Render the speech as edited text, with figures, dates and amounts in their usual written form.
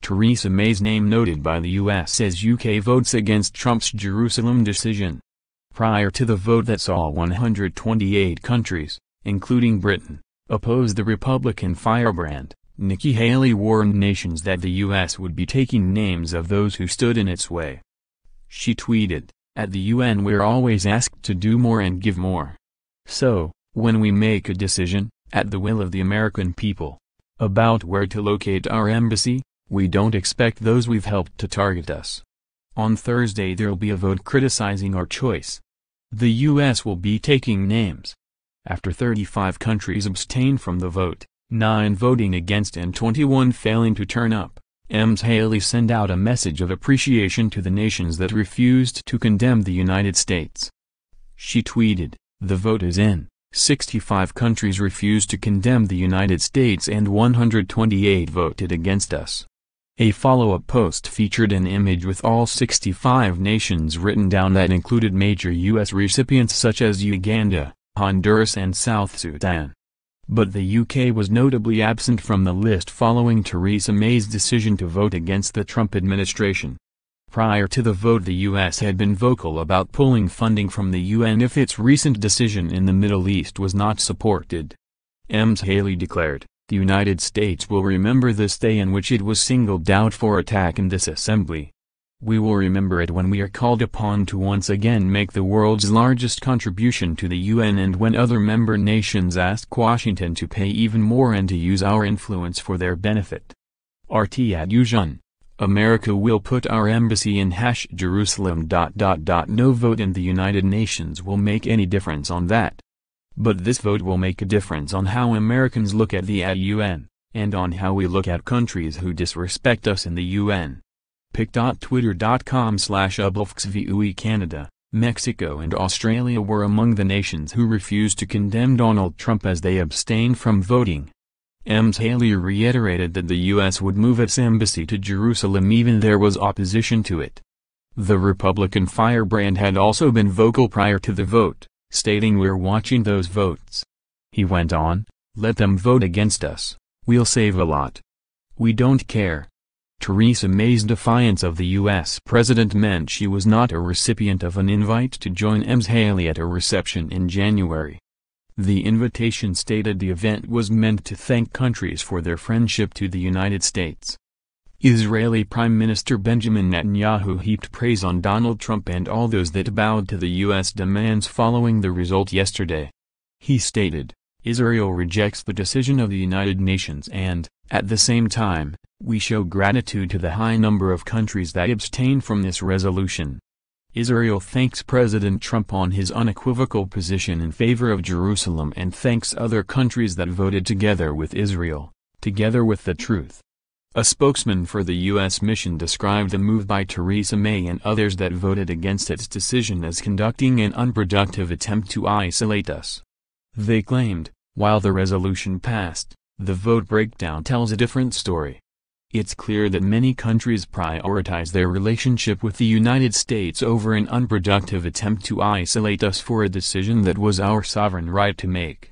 Theresa May's name noted by the U.S. as UK votes against Trump's Jerusalem decision. Prior to the vote that saw 128 countries, including Britain, oppose the Republican firebrand, Nikki Haley warned nations that the U.S. would be taking names of those who stood in its way. She tweeted, "At the UN we're always asked to do more and give more. So, when we make a decision, at the will of the American people, about where to locate our embassy, we don't expect those we've helped to target us." On Thursday there'll be a vote criticizing our choice. The U.S. will be taking names. After 35 countries abstained from the vote, 9 voting against and 21 failing to turn up, Ms. Haley sent out a message of appreciation to the nations that refused to condemn the United States. She tweeted, "The vote is in. 65 countries refused to condemn the United States and 128 voted against us." A follow-up post featured an image with all 65 nations written down that included major U.S. recipients such as Uganda, Honduras and South Sudan. But the UK was notably absent from the list following Theresa May's decision to vote against the Trump administration. Prior to the vote the U.S. had been vocal about pulling funding from the UN if its recent decision in the Middle East was not supported. Ms. Haley declared, "The United States will remember this day in which it was singled out for attack in this assembly. We will remember it when we are called upon to once again make the world's largest contribution to the UN and when other member nations ask Washington to pay even more and to use our influence for their benefit. RT@UJUN. America will put our embassy in #Jerusalem. No vote in the United Nations will make any difference on that. But this vote will make a difference on how Americans look at the UN, and on how we look at countries who disrespect us in the UN." pic.twitter.com/ubulfxvue Canada, Mexico and Australia were among the nations who refused to condemn Donald Trump as they abstained from voting. Ms. Haley reiterated that the U.S. would move its embassy to Jerusalem even there was opposition to it. The Republican firebrand had also been vocal prior to the vote, stating, "We're watching those votes." He went on, "Let them vote against us, we'll save a lot. We don't care." Theresa May's defiance of the U.S. president meant she was not a recipient of an invite to join Ms. Haley at a reception in January. The invitation stated the event was meant to thank countries for their friendship to the United States. Israeli Prime Minister Benjamin Netanyahu heaped praise on Donald Trump and all those that bowed to the U.S. demands following the result yesterday. He stated, "Israel rejects the decision of the United Nations and, at the same time, we show gratitude to the high number of countries that abstained from this resolution." Israel thanks President Trump on his unequivocal position in favor of Jerusalem and thanks other countries that voted together with Israel, together with the truth. A spokesman for the U.S. mission described the move by Theresa May and others that voted against its decision as conducting an unproductive attempt to isolate us. They claimed, while the resolution passed, the vote breakdown tells a different story. It's clear that many countries prioritize their relationship with the United States over an unproductive attempt to isolate us for a decision that was our sovereign right to make.